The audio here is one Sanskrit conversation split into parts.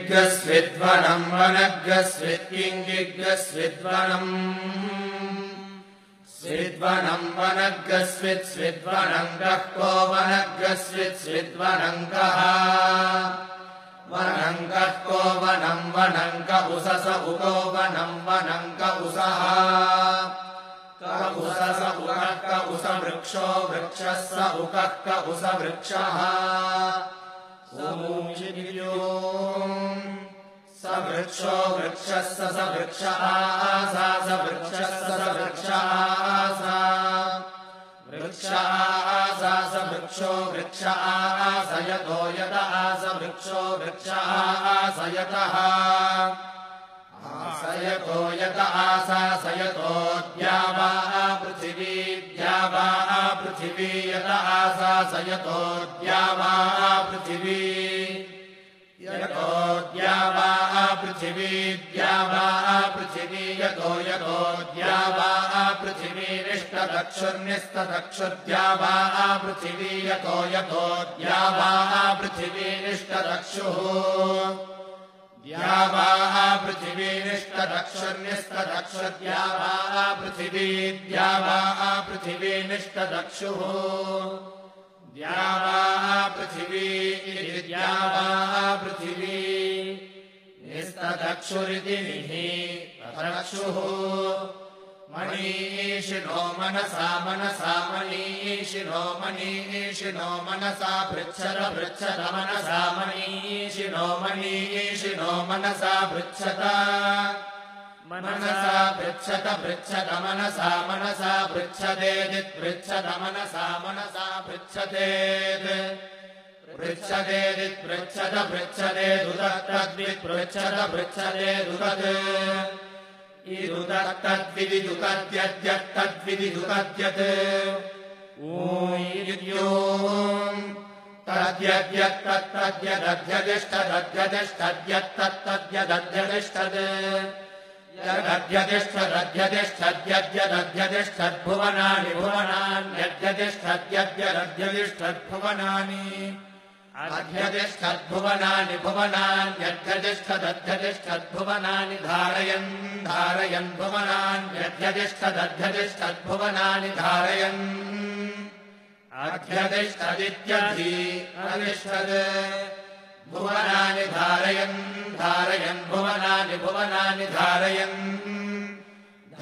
किङ्गिग्गस्विद्वनम् वनग्गस्वित्किङ्गिग्गस्विद्वनम् स्विद्वनम् वनग्गस्वित्स्विद्वनङ्गः को वनग्गस्वित्स्विद्वनङ्गः वनङ्गः को वनम् वनङ्ग उसस उको वनम् वनङ्ग उसः क उसस उकः क उस वृक्षो वृक्षः स उकः क उस वृक्षः स वृक्षो वृक्षः स वृक्ष आसा स वृक्षः स वृक्ष आसा वृक्ष आसा स वृक्षो वृक्ष आसयतो यत आस वृक्षो वृक्ष आसयतः आसयतो यत आसासयतो द्यावा पृथिवी द्यावा पृथिवी यत आसासयतो द्यावा पृथिवी यतो द्यावा पृथिवी द्यावा पृथिवी यतो यतो द्यावा पृथिवीरिष्टदक्षुर्निस्तदक्षुर्द्यावा पृथिवी यतो यतो द्यावा पृथिवीरिष्टदक्षुः द्यावा पृथिवीरिष्टदक्षुर्निस्तदक्षुर्द्यावा पृथिवी द्यावा पृथिवीनिष्टदक्षुः द्यावा पृथिवी द्यावा पृथिवी निस्तदक्षुरिति तदक्षुः मनीषिणो मनसा मनसा मनीषिणो मनीषिणो मनसा पृच्छत पृच्छत मनसा मनीषिणो मनीषिणो मनसा पृच्छत मनसा पृच्छत पृच्छत मनसा मनसा पृच्छतेदित् पृच्छत मनसा मनसा पृच्छतेत् पृच्छतेदित् पृच्छत पृच्छतेदुदत्तद्वित् पृच्छत पृच्छतेदुदत् इदुदत्तद्विदिदुकद्यद्यत्तद्विदिदुकद्यत् ऊय्योम् तद्यद्यत्तद्यदध्यतिष्ठदध्यतिष्ठद्यत्तद्यदध्यतिष्ठद् यदध्यतिष्ठदध्यतिष्ठद्यद्यदध्यतिष्ठद्भुवनानि भुवनान्यद्यतिष्ठद्यद्यदध्यतिष्ठद्भुवनानि अध्यतिष्ठद्भुवनानि भुवनान्यध्यतिष्ठदध्यतिष्ठद्भुवनानि धारयन् धारयन् भुवनान्यध्यतिष्ठदध्यतिष्ठद्भुवनानि धारयन् अध्यतिष्ठदित्यधि अधिष्ठद् भुवनानि धारयन् धारयन् भुवनानि भुवनानि धारयन्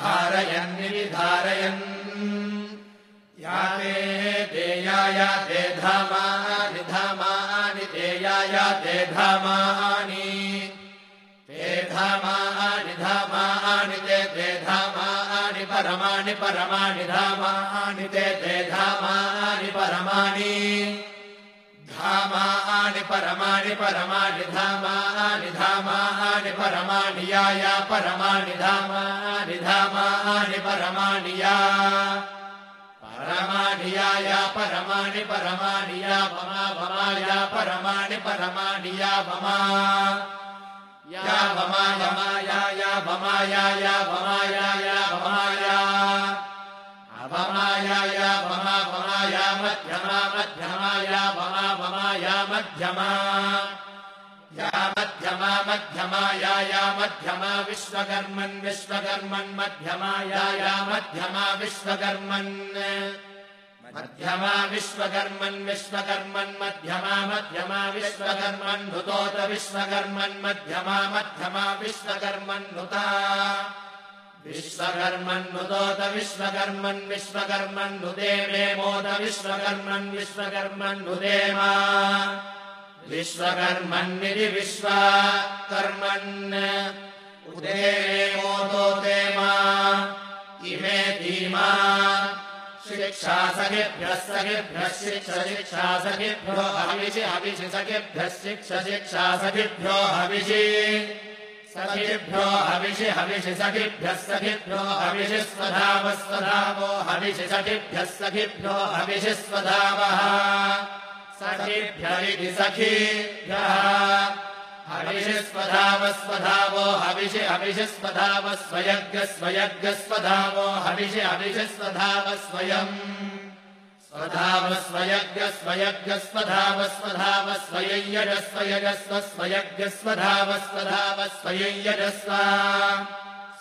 धारयन्निधारयन् याते देयाया ते धामानि धामानि देयाया ते धामानि धामानि ते धामानि परमाणि परमाणि धामानि ते धामानि परमाणि धामानि परमाणि परमाणि धामानि धामानि परमाणि या परमाणि धामानि धामानि परमाणि या परमाणि या परमाणि परमाणि या वमा वमा या परमाणि परमाणि या वमा वमा या वमा या वमा या वमा या वमा या मध्यमा मध्यमा या वमा या मध्यमा मध्यमा या मध्यमा विश्वकर्मन् विश्वकर्मन् मध्यमा या मध्यमा विश्वकर्मन् मध्यमा विश्वकर्मन् विश्वकर्मन् मध्यमा मध्यमा विश्वकर्मन् नुतोत विश्वकर्मन् मध्यमा मध्यमा विश्वकर्मन् नुता विश्वकर्मन् नुतोत विश्वकर्मन् विश्वकर्मन् नुते मे मोद विश्वकर्मन् विश्वकर्मन् नुदेमा विश्वकर्मन्निति विश्वकर्मन् उदे मोदोदेमा इमे धीमा शिक्षा सखेभ्यः सखेभ्यः शिक्षा सखेभ्यो हविषि हविषि सखेभ्यः शिक्षा सखेभ्यो हविषि सखेभ्यो हविषि हविषि सखेभ्यः सखेभ्यो हविषि स्वधावः स्वधावो हविषि सखेभ्यः सखेभ्यो हविषि स्वधावः सखेभ्यरिति सखेभ्यः हविषि स्वधावः स्वधावो हविषि हविषि स्वधावः स्वयज्ञः स्वयज्ञः स्वधावो हविषि हविषि स्वधावः स्वयम् स्वयज्ञस्वयज्ञस्वधावस्वधावस्वयञ्यजस्वयजस्व स्वयज्ञस्वधावस्वधावस्वयञ्यजस्व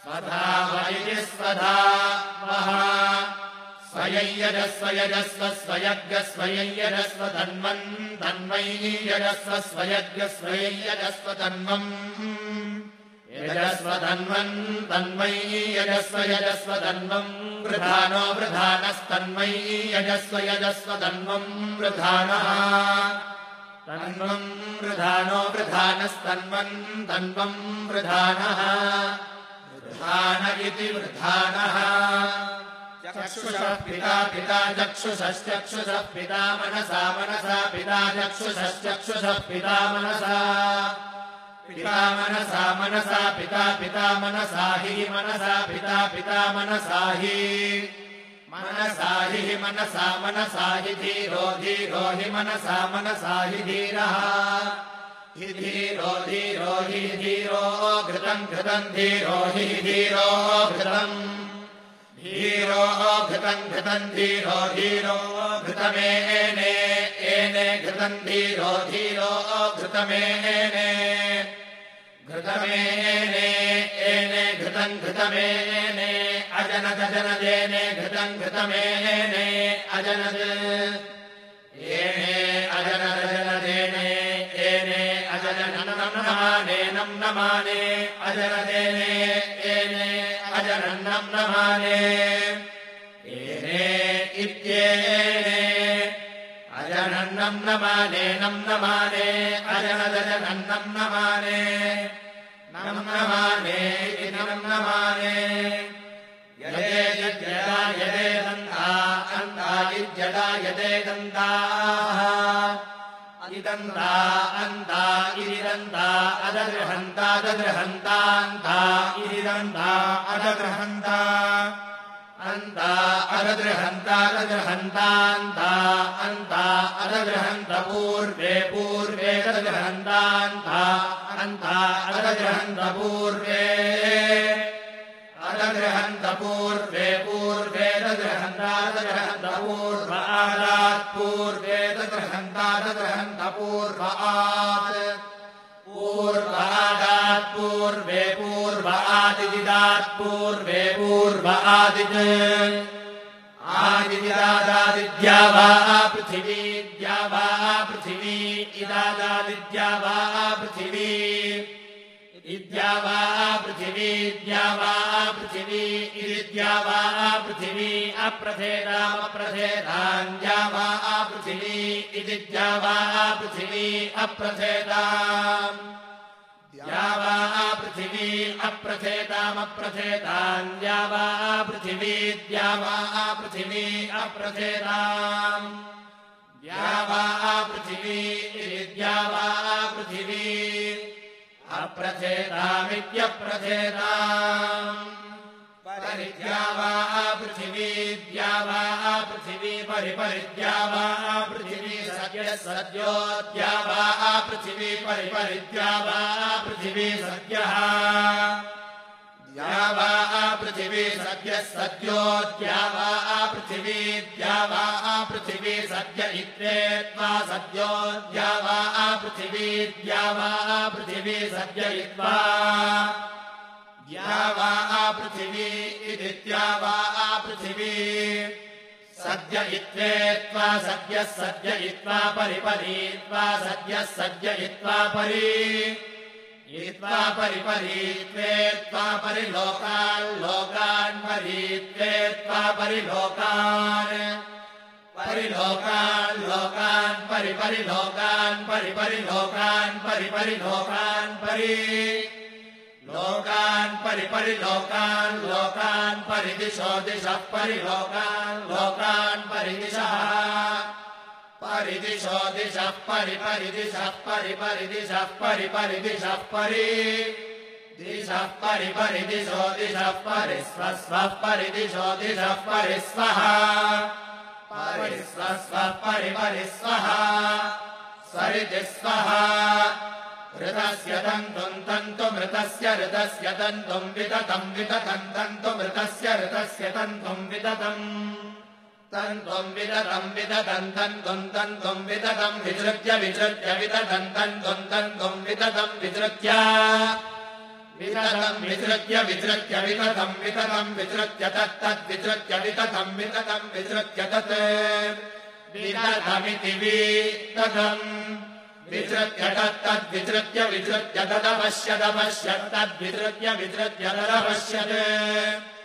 स्वधाव इति स्वधावः स्वयञ्यजस्वयजस्व स्वयज्ञस्वयञ्यजस्व तन्वन् तन्वय्यजस्व स्वयज्ञस्वयञ्यजस्व तन्वम् यजस्व तन्वन् तन्वय् यजस्व यजस्व तन्वम् वृधानो वृधानस्तन्वय् यजस्व यजस्व तन्वम् वृधानः तन्वम् वृधानो वृधानस्तन्वन् तन्वम् वृधानः वृधान इति वृधानः चक्षुषः पिता पिता चक्षुषश्चक्षुषः पिता मनसा मनसा पिता चक्षुषश्चक्षुषः पिता मनसा पिता मनसा मनसा पिता पिता मनसा हि मनसा पिता पिता मनसा हि मनसा मनसा हि धीरो धीरो हि मनसा मनसा हि धीरः हि धीरो धीरो हि धीरो घृतम् घृतम् धीरो हि धीरो घृतम् धीरो घृतम् घृतम् धीरो धीरो घृतमेने एने घृतम् धीरो धीरो घृतमेने घृतमेने एने घृतम् घृतमेने अजनद जनदेने घृतम् घृतमेने अजनद एने अजनद जनदेने एने अजनन्नमाने नम्नमाने अजनदेने एने अजनन्नम् नमाने एने इत्येने अजनन्नम् नमाने नम् नमाने अजनदजनन्नम् नमाने नम् नमाने इति नम् नमाने यदे यज्जडा यदे दन्ता अन्ता इज्जडा यदे दन्ताः इदन्ता अन्ता इदिदन्ता अदगृहन्ता दगृहन्तान्ता इदिदन्ता अदगृहन्ता अन्ता अदगृहन्ता दगृहन्तान्ता अन्ता अदगृहन्त पूर्वे पूर्वे दगृहन्तान्ता अन्ता अदगृहन्त पूर्वे अदगृहन्त पूर्वे पूर्वे दगृहन्ता दगृहन्त पूर्वादात् पूर्वे दगृहन्ता दगृहन्त पूर्वात् पूर्वादात् पूर्वे पूर्वादिदात् पूर्वे पूर्वादित् आदिदादादिद्या वा पृथिवी द्या वा पृथिवी इदादादिद्या वा पृथिवी इद्या वा पृथिवी द्या वा पृथिवी इदिद्या वा पृथिवी अप्रथेतामप्रथेतान्द्या वा पृथिवी इदिद्या वा पृथिवी अप्रथेताम् द्या वा पृथिवी अप्रथेतामप्रथेतान्द्या वा पृथिवी द्या वा पृथिवी अप्रथेताम् द्या वा पृथिवी इदिद्या वा पृथिवी अप्रथेतामित्यप्रथेताम् परिद्या वा पृथिवी द्या वा पृथिवी परिपरिद्या वा पृथिवी सद्यः सद्यो द्या वा पृथिवी परिपरिद्या वा पृथिवी सद्यः द्या वा पृथिवी सद्यः सद्यो द्या वा पृथिवी द्या वा पृथिवी सद्य इत्रेत्वा सद्यो द्या वा पृथिवी द्या वा पृथिवी सद्य इत्वा द्या वा पृथिवी इदित्या वा पृथिवी सद्य इत्रेत्वा सद्यः सद्य इत्वा परिपरीत्वा सद्यः सद्य इत्वा परि इत्वा परिपरीत्वेत्वा परिलोकान् लोकान् परीत्वेत्वा परिलोकान् परिलोकान् लोकान् परिपरिलोकान् परिपरिलोकान् परिपरिलोकान् परि लोकान् परिपरिलोकान् लोकान् परिदिशो दिशः परिलोकान् लोकान् परिदिशः परिदिशो दिशः परिपरिदिशः परिपरिदिशः परिपरिदिशः परि दिशः परिपरिदिशो दिशः परिस्वस्वः परिदिशो दिशः परिस्वः परिस्वस्वः परिपरिस्वः सरिदिस्वः ऋतस्य तन्तुम् तन्तुमृतस्य ऋतस्य तन्तुम् विततम् विततम् तन्तुमृतस्य ऋतस्य तन्तुम् विततम् तन्त्वम् विदधम् विदधम् तन्त्वम् तन्त्वम् विदधम् विसृज्य विसृज्य विदधम् तन्त्वम् तन्त्वम् विदधम् विसृज्य विदधम् विसृज्य विसृज्य विदधम् विदधम् विसृज्य तत्तद्विसृज्य विदधम् विदधम् विसृज्य तत् विदधमिति विदधम् विसृज्य तत्तद्विसृज्य विसृज्य तदपश्यदपश्यत् तद्विसृज्य विसृज्य तदपश्यत्